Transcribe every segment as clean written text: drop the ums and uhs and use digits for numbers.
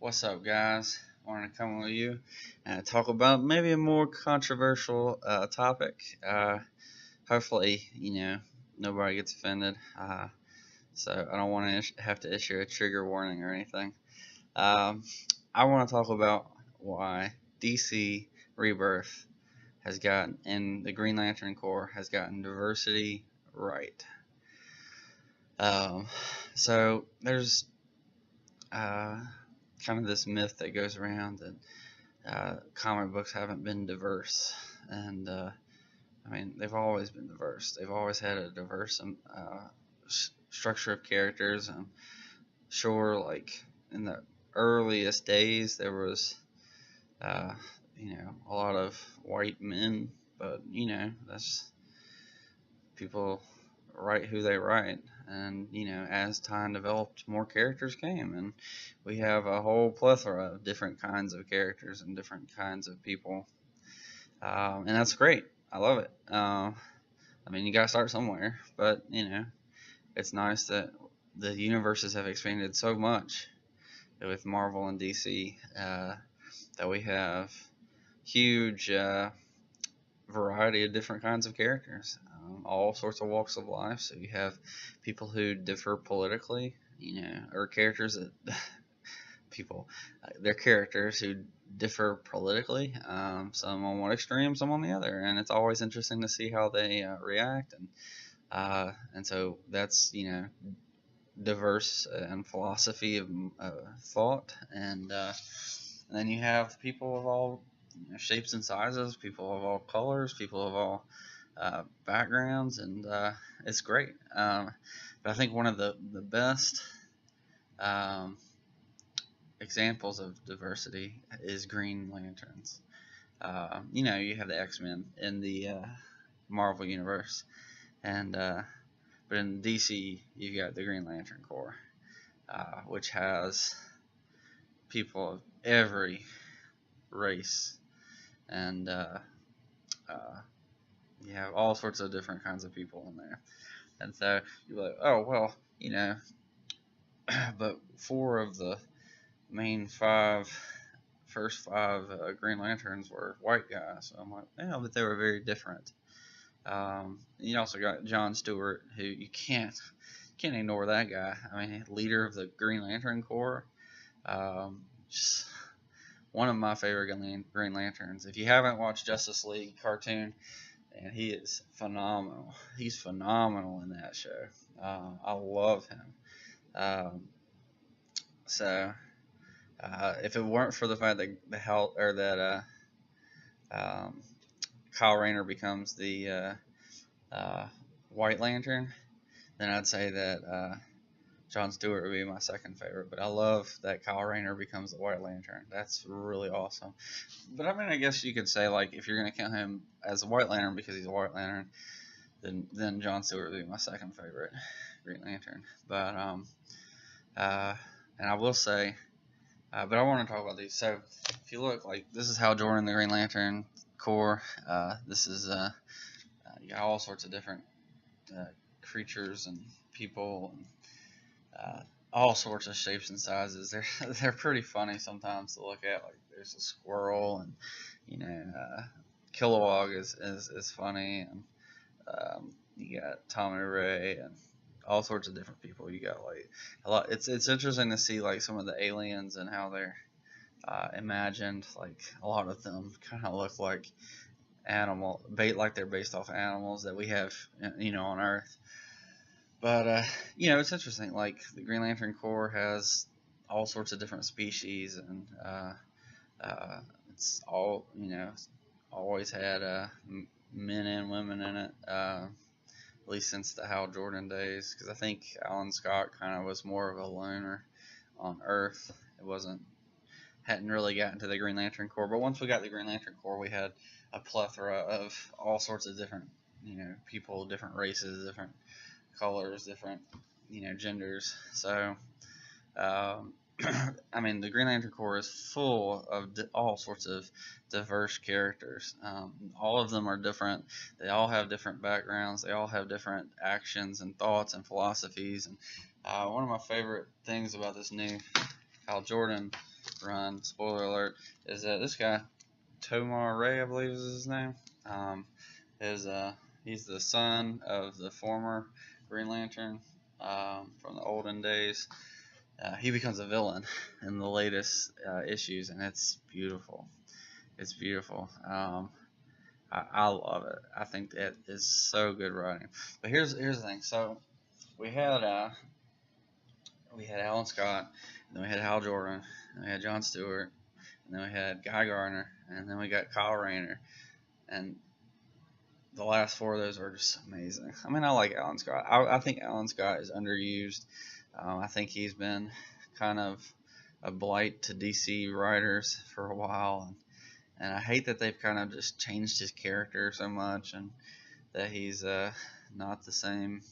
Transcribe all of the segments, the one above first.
What's up, guys? Want to come with you and talk about maybe a more controversial topic. Hopefully, nobody gets offended. So I don't want to have to issue a trigger warning or anything. Um, I want to talk about why DC Rebirth has gotten, and the Green Lantern Corps has gotten diversity right. Um, so there's uh, kind of this myth that goes around that comic books haven't been diverse, and I mean they've always been diverse. They've always had a diverse structure of characters. And sure, like in the earliest days, there was uh, a lot of white men, but that's people write who they write, and as time developed, more characters came, and we have a whole plethora of different kinds of characters and different kinds of people, and that's great. I love it. I mean, you gotta start somewhere, but it's nice that the universes have expanded so much with Marvel and DC, that we have huge variety of different kinds of characters, all sorts of walks of life. So you have people who differ politically, or characters that people, they're characters who differ politically. Some on one extreme, some on the other, and it's always interesting to see how they react. And so that's diverse and philosophy of thought, and then you have people of all shapes and sizes, people of all colors, people of all backgrounds, and it's great. But I think one of the best um, examples of diversity is Green Lanterns. You have the X-Men in the Marvel universe, and but in DC you've got the Green Lantern Corps, which has people of every race, and you have all sorts of different kinds of people in there. And so you're like, oh well, but four of the main first five Green Lanterns were white guys. So I'm like, yeah, but they were very different. You also got John Stewart, who you can't ignore that guy. I mean, leader of the Green Lantern Corps. Just one of my favorite Green Lanterns. If you haven't watched Justice League cartoon, and he is phenomenal. He's phenomenal in that show. I love him. Um, so if it weren't for the fact that um, Kyle Rayner becomes the White Lantern, then I'd say that John Stewart would be my second favorite. But I love that Kyle Rayner becomes the White Lantern. That's really awesome. But I mean, I guess you could say, like, if you're gonna count him as a White Lantern because he's a White Lantern, then John Stewart would be my second favorite Green Lantern. But and I will say, but I want to talk about these. So if you look, like, this is Hal Jordan, the Green Lantern Corps. This is you got all sorts of different creatures and people, and all sorts of shapes and sizes. They're pretty funny sometimes to look at. Like, there's a squirrel, and Kilowog is funny, and you got Tommy Ray and all sorts of different people. You got like a lot. It's interesting to see like some of the aliens and how they're imagined. Like a lot of them kind of look like like they're based off animals that we have, on Earth. But it's interesting. Like the Green Lantern Corps has all sorts of different species, and it's all always had men and women in it. At least since the Hal Jordan days, because I think Alan Scott kind of was more of a loner on Earth. It hadn't really gotten to the Green Lantern Corps, but once we got the Green Lantern Corps, we had a plethora of all sorts of different, people, different races, different colors, different, genders. So, I mean, the Green Lantern Corps is full of all sorts of diverse characters. All of them are different. They all have different backgrounds. They all have different actions and thoughts and philosophies. And one of my favorite things about this new Hal Jordan run, spoiler alert, is that this guy, Tomar-Ray, I believe is his name, is he's the son of the former Green Lantern from the olden days. He becomes a villain in the latest issues, and it's beautiful. It's beautiful. I love it. I think that is so good writing. But here's the thing. So we had Alan Scott, and then we had Hal Jordan, and we had John Stewart, and then we had Guy Gardner, and then we got Kyle Rayner, and the last four of those are just amazing. I mean, I like Alan Scott. I think Alan Scott is underused. I think he's been kind of a blight to DC writers for a while, and I hate that they've kind of just changed his character so much, and that he's not the same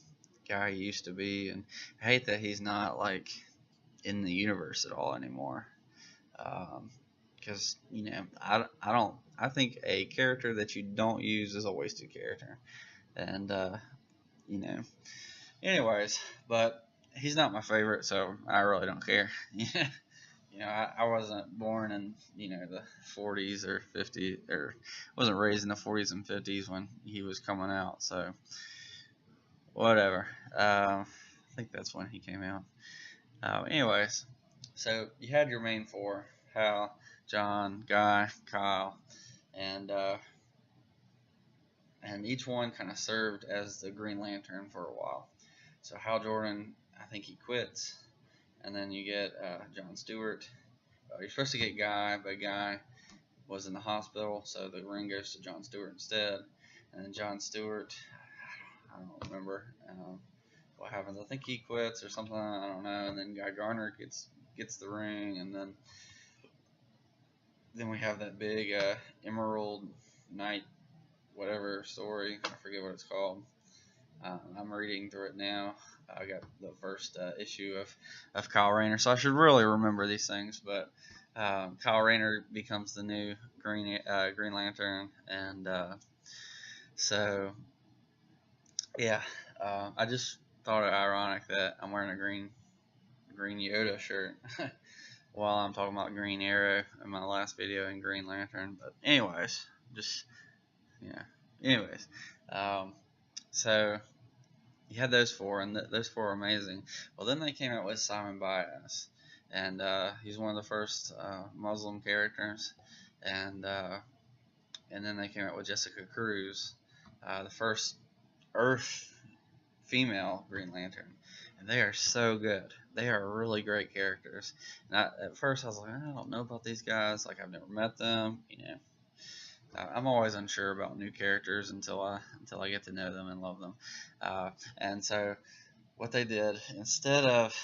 guy he used to be, and I hate that he's not like in the universe at all anymore. Because I think a character that you don't use is a wasted character, and anyways, but he's not my favorite, so I really don't care. I wasn't born in the 40s or 50s, or wasn't raised in the 40s and 50s when he was coming out, so whatever. I think that's when he came out. Anyways, so you had your main four: Hal, John, Guy, Kyle, and each one kind of served as the Green Lantern for a while. So Hal Jordan, I think he quits, and then you get John Stewart. You're supposed to get Guy, but Guy was in the hospital, so the ring goes to John Stewart instead. And then John Stewart, I don't remember what happens. I think he quits or something. I don't know. And then Guy Gardner gets the ring, and then we have that big Emerald Knight whatever story. I forget what it's called. I'm reading through it now. I got the first issue of Kyle Rayner, so I should really remember these things. But Kyle Rayner becomes the new Green Lantern, and so yeah, I just thought it ironic that I'm wearing a green Yoda shirt while I'm talking about Green Arrow in my last video and Green Lantern. But anyways, so you had those four, and those four are amazing. Well, then they came out with Simon Bias, and he's one of the first Muslim characters, and then they came out with Jessica Cruz, the first Earth female Green Lantern, and they are so good. They are really great characters. And at first I was like, I don't know about these guys. Like, I've never met them. I'm always unsure about new characters until I get to know them and love them. And so what they did, instead of,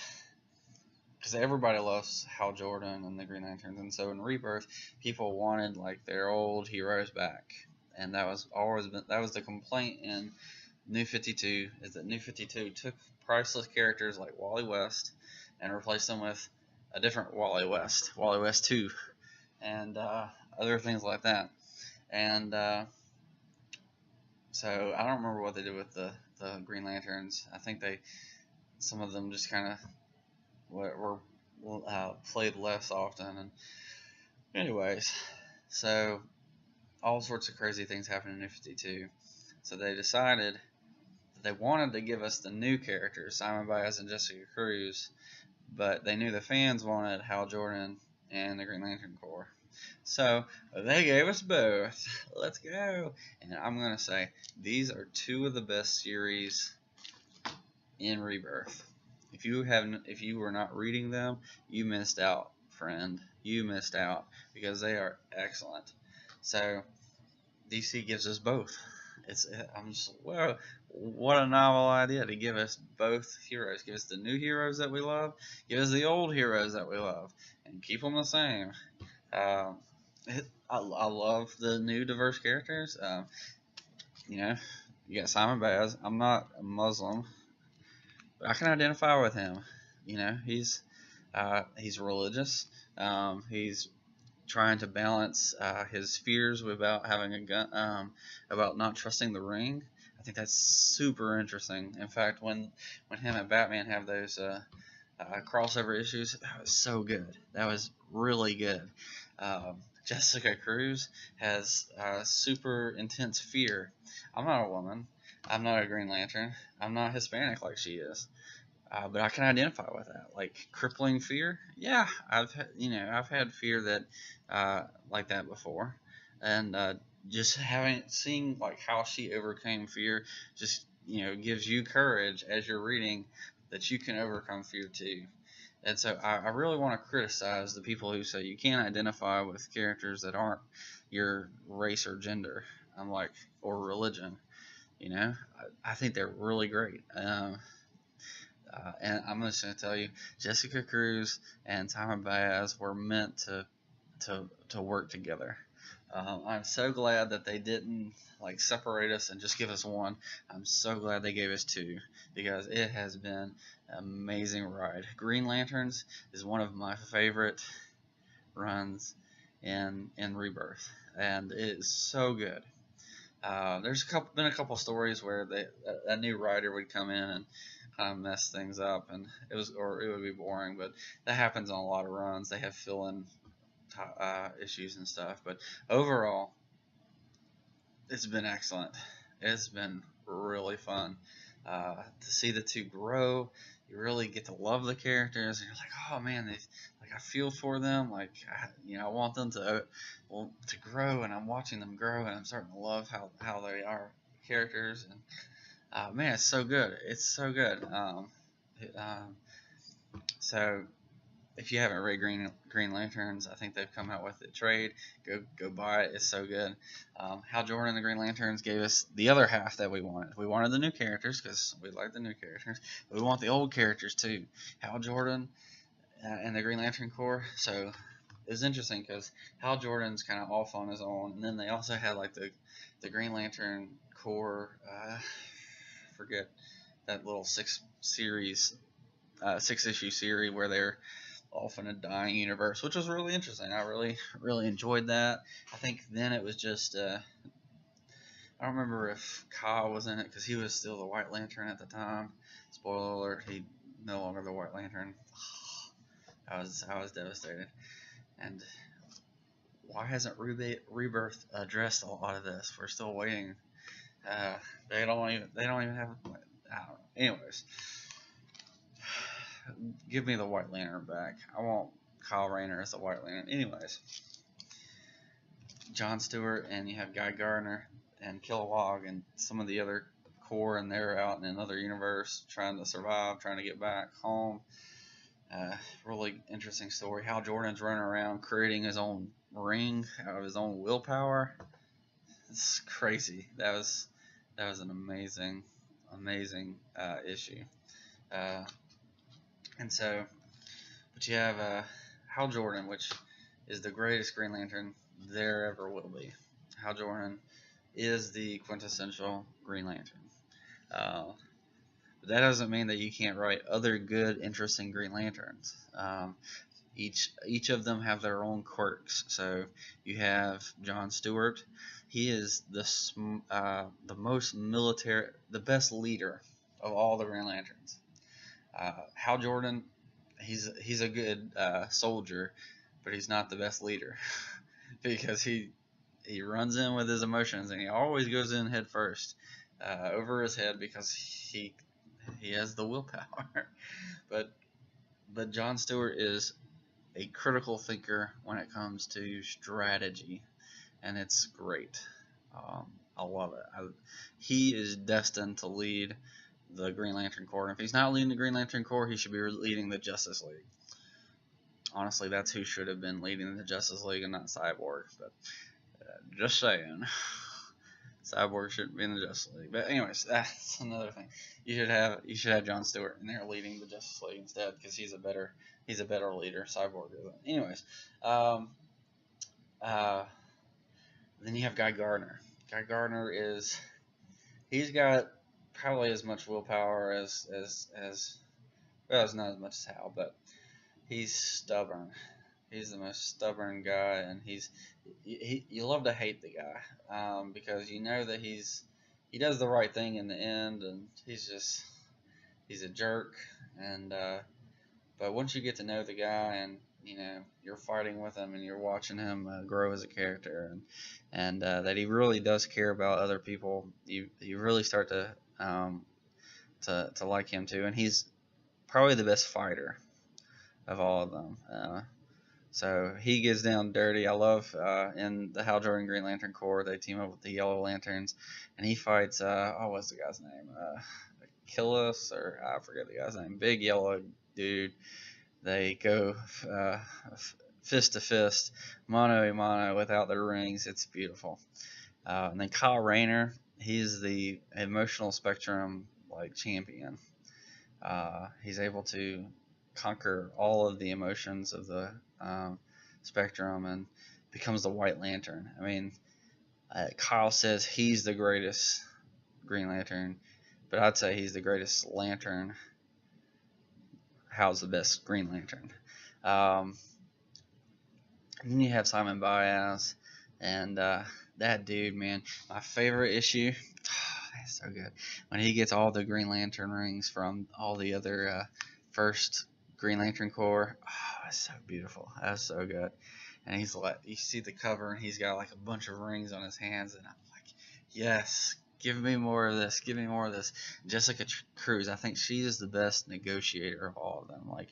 because everybody loves Hal Jordan and the Green Lanterns, and so in Rebirth, people wanted like their old heroes back, and that was the complaint in New 52, is that New 52 took priceless characters like Wally West and replaced them with a different Wally West 2, and other things like that. And so I don't remember what they did with the Green Lanterns. I think some of them just kind of were played less often. And anyways, so all sorts of crazy things happened in New 52. So they decided that they wanted to give us the new characters, Simon Bias and Jessica Cruz, but they knew the fans wanted Hal Jordan and the Green Lantern Corps. So they gave us both. Let's go. And I'm going to say these are two of the best series in Rebirth. If you were not reading them, you missed out, friend. You missed out, because they are excellent. So DC gives us both. I'm just, whoa, what a novel idea to give us both heroes. Give us the new heroes that we love. Give us the old heroes that we love, and keep them the same. I love the new diverse characters. You got Simon Baz. I'm not a Muslim, but I can identify with him. He's religious. He's trying to balance his fears about having a gun, about not trusting the ring. I think that's super interesting. In fact, when him and Batman have those crossover issues, that was so good. That was really good. Jessica Cruz has super intense fear. I'm not a woman. I'm not a Green Lantern. I'm not Hispanic like she is. But I can identify with that, like crippling fear. Yeah, I've had fear that like that before, and just seeing like how she overcame fear, just gives you courage as you're reading that you can overcome fear too. And so I really want to criticize the people who say you can't identify with characters that aren't your race or gender. I'm like, or religion. I think they're really great. And I'm just going to tell you, Jessica Cruz and Simon Baez were meant to work together. I'm so glad that they didn't like separate us and just give us one. I'm so glad they gave us two because it has been an amazing ride. Green Lanterns is one of my favorite runs in Rebirth, and it is so good. There's been a couple stories where a new writer would come in and kind of mess things up, and it would be boring. But that happens on a lot of runs. They have fill-in issues and stuff. But overall, it's been excellent. It's been really fun to see the two grow. You really get to love the characters, and you're like, oh man, I feel for them. Like, I want them to grow, and I'm watching them grow, and I'm starting to love how they are characters. And man, it's so good. It's so good. So if you haven't read Green Lanterns, I think they've come out with a trade. Go buy it. It's so good. Hal Jordan and the Green Lanterns gave us the other half that we wanted. We wanted the new characters because we like the new characters. But we want the old characters too. Hal Jordan and the Green Lantern Corps. So it was interesting because Hal Jordan's kind of off on his own, and then they also had like the Green Lantern Corps. Forget that little 6-issue series where they're off in a dying universe, which was really interesting. I really enjoyed that. I think then it was just I don't remember if Kyle was in it because he was still the White Lantern at the time. Spoiler alert: he no longer the White Lantern. I was devastated. And why hasn't Rebirth addressed a lot of this? We're still waiting. They don't even have. I don't know. Anyways, give me the White Lantern back. I want Kyle Rayner as the White Lantern. Anyways, John Stewart and you have Guy Gardner and Kilowog and some of the other Corps, and they're out in another universe trying to survive, trying to get back home. Really interesting story. Hal Jordan's running around creating his own ring out of his own willpower. It's crazy. That was an amazing issue. And so, but you have Hal Jordan, which is the greatest Green Lantern there ever will be. Hal Jordan is the quintessential Green Lantern. But that doesn't mean that you can't write other good, interesting Green Lanterns. Each of them have their own quirks. So you have John Stewart. He is the most military, the best leader of all the Green Lanterns. Hal Jordan, he's a good soldier, but he's not the best leader because he runs in with his emotions and he always goes in head first over his head because he has the willpower. but John Stewart is a critical thinker when it comes to strategy, and it's great. I love it. He is destined to lead the Green Lantern Corps. And if he's not leading the Green Lantern Corps, he should be leading the Justice League. Honestly, that's who should have been leading the Justice League and not Cyborg. But just saying, Cyborg shouldn't be in the Justice League. But anyways, that's another thing. You should have John Stewart in there leading the Justice League instead because he's a better leader. Cyborg isn't. Anyways, then you have Guy Gardner. Guy Gardner he's got probably as much willpower as well, it's not as much as Hal, but he's stubborn. He's the most stubborn guy, and you love to hate the guy because you know that he does the right thing in the end, and he's a jerk. And but once you get to know the guy and you're fighting with him and you're watching him grow as a character, and that he really does care about other people. You really start to like him too, and he's probably the best fighter of all of them. So he gets down dirty. I love in the Hal Jordan Green Lantern Corps, they team up with the Yellow Lanterns, and he fights. What's the guy's name? Achilles, or I forget the guy's name. Big yellow dude. They go fist to fist, mano a mano, without their rings. It's beautiful. And then Kyle Rayner, he's the emotional spectrum like champion. He's able to conquer all of the emotions of the spectrum and becomes the White Lantern. I mean, Kyle says he's the greatest Green Lantern, but I'd say he's the greatest Lantern. Hal's the best Green Lantern. And then you have Simon Baez, and that dude, man, my favorite issue. That's so good when he gets all the Green Lantern rings from all the other first Green Lantern Corps. Oh, that's so beautiful. That's so good. And he's like, you see the cover, and he's got like a bunch of rings on his hands, and I'm like, yes, give me more of this. Give me more of this. Jessica Cruz, I think she is the best negotiator of all of them. Like,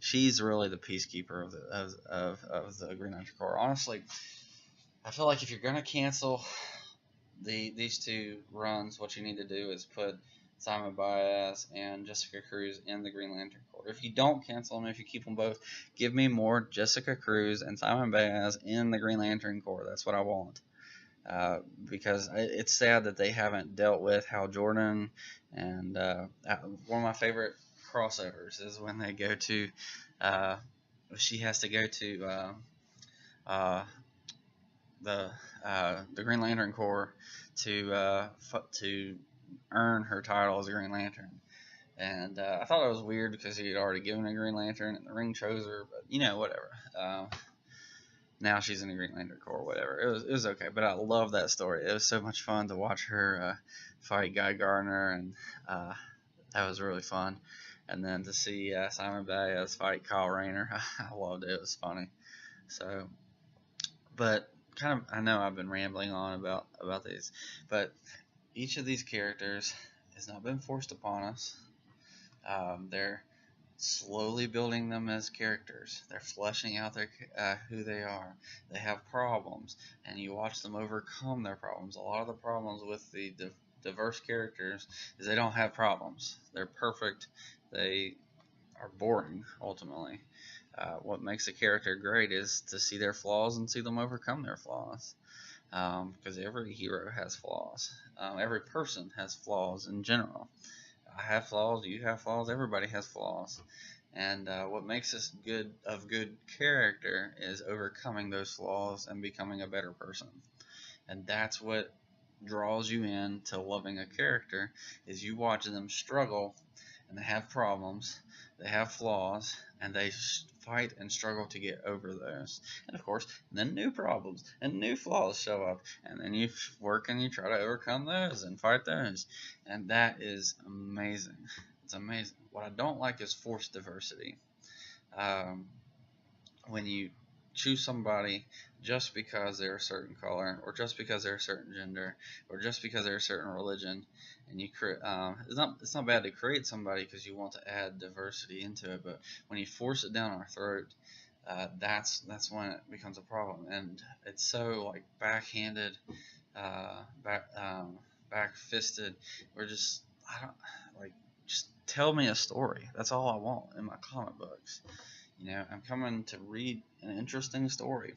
she's really the peacekeeper of the Green Lantern Corps. Honestly, I feel like if you're gonna cancel these two runs, what you need to do is put Simon Baez and Jessica Cruz in the Green Lantern Corps. If you don't cancel them, if you keep them both, give me more Jessica Cruz and Simon Baez in the Green Lantern Corps. That's what I want. Because it's sad that they haven't dealt with Hal Jordan. And one of my favorite crossovers is when they go to, she has to go to the Green Lantern Corps to earn her title as a Green Lantern. And I thought it was weird because he had already given a Green Lantern and the ring chose her, but whatever. Now she's in the Green Lantern Corps, whatever. It was okay, but I love that story. It was so much fun to watch her fight Guy Gardner, and that was really fun. And then to see Simon Baez fight Kyle Rayner, I loved it. It was funny. So, but kind of, I know I've been rambling on about these, but each of these characters has not been forced upon us. They're slowly building them as characters. They're fleshing out who they are. They have problems, and you watch them overcome their problems. A lot of the problems with the diverse characters is they don't have problems. They're perfect. They are boring, ultimately. What makes a character great is to see their flaws and see them overcome their flaws. Because every hero has flaws. Every person has flaws in general. I have flaws, you have flaws, everybody has flaws. And what makes us good character is overcoming those flaws and becoming a better person. And that's what draws you in to loving a character, is you watch them struggle, and they have problems, they have flaws, and they fight and struggle to get over those. And of course, then new problems and new flaws show up, and then you work and you try to overcome those and fight those. And that is amazing. It's amazing. What I don't like is forced diversity. When you choose somebody just because they're a certain color, or just because they're a certain gender, or just because they're a certain religion, and you create, it's not bad to create somebody because you want to add diversity into it, but when you force it down our throat, that's when it becomes a problem. And it's so like backhanded, back-fisted. We're just, I don't like, just tell me a story. That's all I want in my comic books. I'm coming to read an interesting story.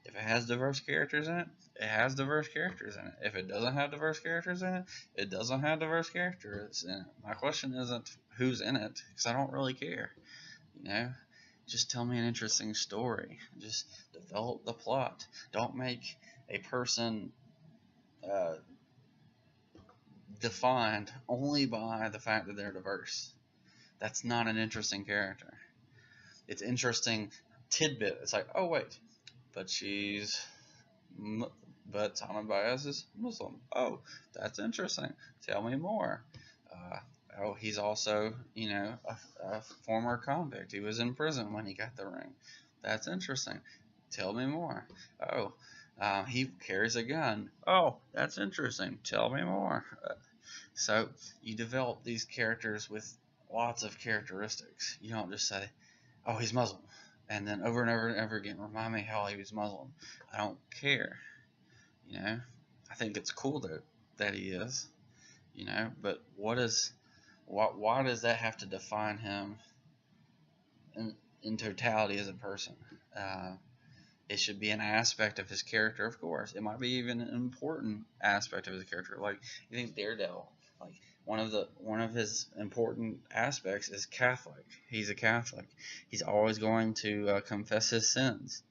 If it has diverse characters in it, it has diverse characters in it. If it doesn't have diverse characters in it, it doesn't have diverse characters in it. My question isn't who's in it, because I don't really care. Just tell me an interesting story. Just develop the plot. Don't make a person defined only by the fact that they're diverse. That's not an interesting character. It's interesting tidbit. It's like, oh wait, but Simon Baez is Muslim. Oh, that's interesting. Tell me more. He's also, a former convict. He was in prison when he got the ring. that's interesting. Tell me more. Oh, he carries a gun. Oh, that's interesting. Tell me more. So you develop these characters with lots of characteristics. You don't just say, "Oh, he's Muslim," and then over and over and over again remind me how he was Muslim. I don't care. You know, I think it's cool that he is. You know, but why does that have to define him in totality as a person? Uh, it should be an aspect of his character, of course. It might be even an important aspect of his character. Like you think Daredevil, like one of his important aspects is Catholic. He's a Catholic. He's always going to confess his sins,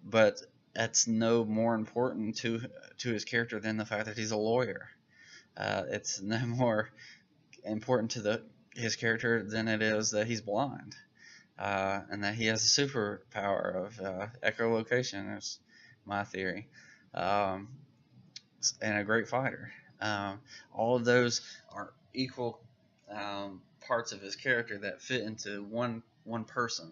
but that's no more important to his character than the fact that he's a lawyer. It's no more important to his character than it is that he's blind. And that he has a superpower of echolocation, is my theory, um, and a great fighter. All of those are equal parts of his character that fit into one person,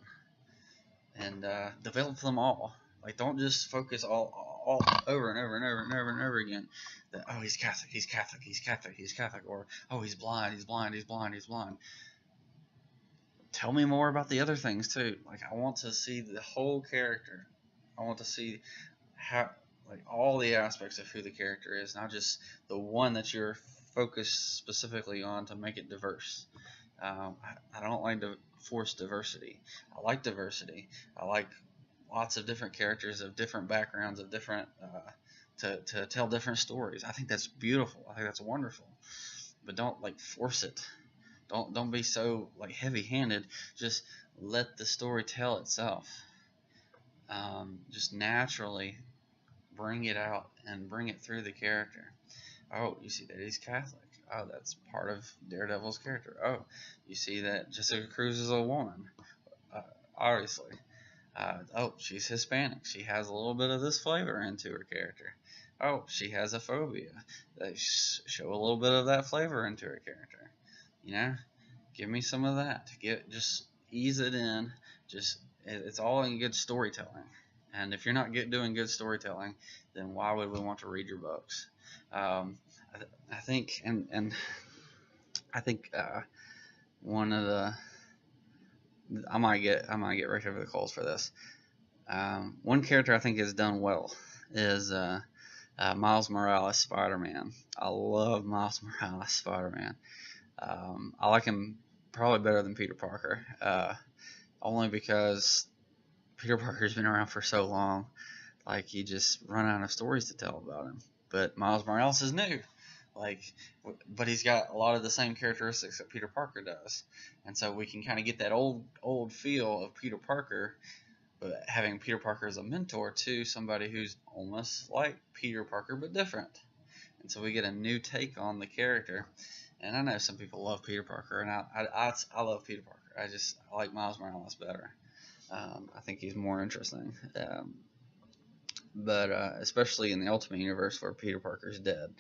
and develop them all. Like, don't just focus all over and over and over and over and over again that, oh, he's Catholic, he's Catholic, he's Catholic, he's Catholic, or oh, he's blind, he's blind, he's blind, he's blind. Tell me more about the other things too. Like, I want to see the whole character. I want to see how, like, all the aspects of who the character is, not just the one that you're focused specifically on to make it diverse. I don't like to force diversity. I like diversity. I like lots of different characters of different backgrounds, of different to tell different stories. I think that's beautiful. I think that's wonderful. But don't like force it. Don't be so like heavy-handed. Just let the story tell itself. Just naturally bring it out and bring it through the character. Oh, you see that he's Catholic. Oh, that's part of Daredevil's character. Oh, you see that Jessica Cruz is a woman. Obviously. Oh, she's Hispanic. She has a little bit of this flavor into her character. Oh, she has a phobia. They show a little bit of that flavor into her character. You know, give me some of that. Just ease it in. It's all in good storytelling. And if you're not doing good storytelling, then why would we want to read your books? I think, and I think one of the I might get right over the coals for this. One character I think is done well is Miles Morales Spider-Man. I love Miles Morales Spider-Man. I like him probably better than Peter Parker, only because Peter Parker's been around for so long, like you just run out of stories to tell about him. But Miles Morales is new, but he's got a lot of the same characteristics that Peter Parker does, and so we can kind of get that old feel of Peter Parker, but having Peter Parker as a mentor to somebody who's almost like Peter Parker but different, and so we get a new take on the character. And I know some people love Peter Parker, and I love Peter Parker. I like Miles Morales better. I think he's more interesting. But especially in the Ultimate Universe where Peter Parker's dead.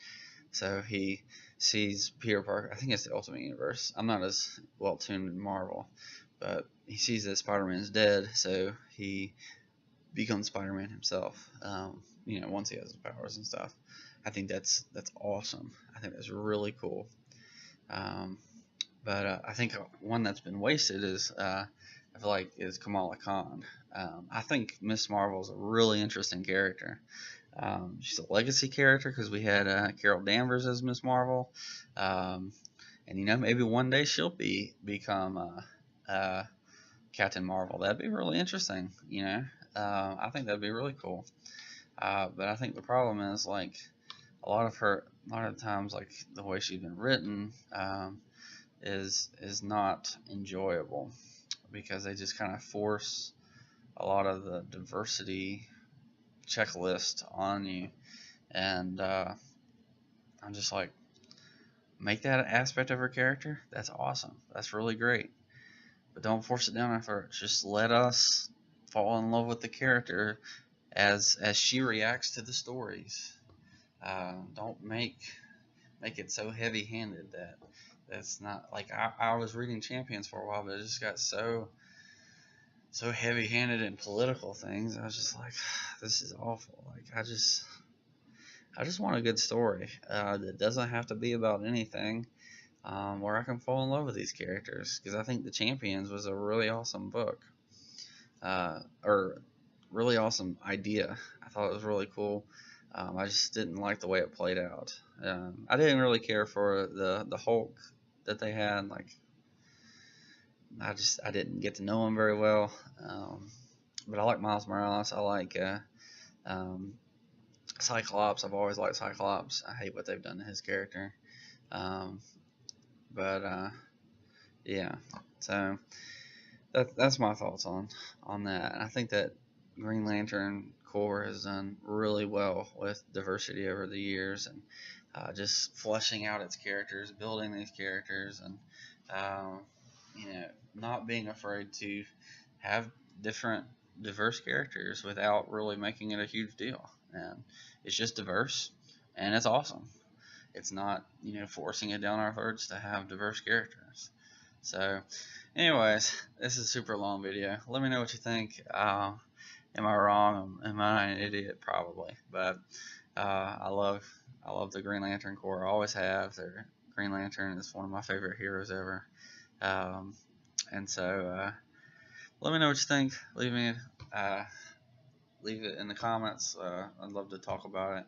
So he sees Peter Parker. I think it's the Ultimate Universe. I'm not as well tuned in Marvel, but he sees that Spider-Man's dead, so he becomes Spider-Man himself. Once he has his powers and stuff. I think that's awesome. I think that's really cool. But I think one that's been wasted is I feel like is Kamala Khan. I think Miss Marvel is a really interesting character. She's a legacy character because we had Carol Danvers as Miss Marvel, and maybe one day she'll become Captain Marvel. That'd be really interesting. I think that'd be really cool. But I think the problem is like a lot of times like the way she's been written is not enjoyable because they just kind of force a lot of the diversity checklist on you, and I'm just like, make that an aspect of her character. That's awesome. That's really great, but don't force it down our throats. Just let us fall in love with the character as she reacts to the stories. Don't make it so heavy-handed that's not like I was reading Champions for a while, but it just got so so heavy-handed in political things. I was just like, this is awful. Like, I just want a good story that doesn't have to be about anything, where I can fall in love with these characters. Because I think The Champions was a really awesome book, or really awesome idea. I thought it was really cool. I just didn't like the way it played out. I didn't really care for the Hulk that they had. Like, I didn't get to know him very well. But I like Miles Morales. I like um, Cyclops. I've always liked Cyclops. I hate what they've done to his character. Um, but yeah, so that's my thoughts on that. And I think that Green Lantern Corps has done really well with diversity over the years, and just fleshing out its characters, building these characters, and um, not being afraid to have different diverse characters without really making it a huge deal. And it's just diverse, and it's awesome. It's not forcing it down our throats to have diverse characters. So, anyways, this is a super long video. Let me know what you think. Am I wrong? Am I an idiot? Probably, but I love the Green Lantern Corps. I always have. Green Lantern is one of my favorite heroes ever. And so let me know what you think. Leave it in the comments. I'd love to talk about it.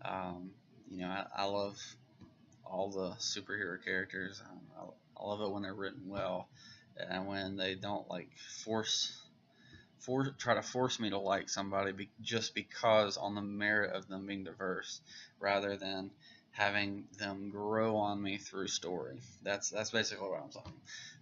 I love all the superhero characters. I love it when they're written well, and when they don't like try to force me to like somebody just because on the merit of them being diverse, rather than having them grow on me through story. That's basically what I'm saying.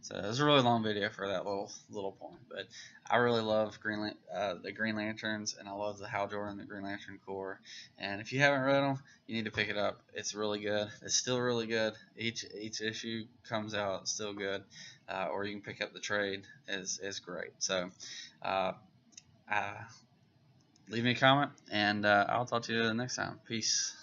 So it was a really long video for that little point, but I really love the Green Lanterns, and I love the Hal Jordan, the Green Lantern Corps. And if you haven't read them, you need to pick it up. It's really good. It's still really good. Each issue comes out still good, or you can pick up the trade. is great. So leave me a comment, and I'll talk to you the next time. Peace.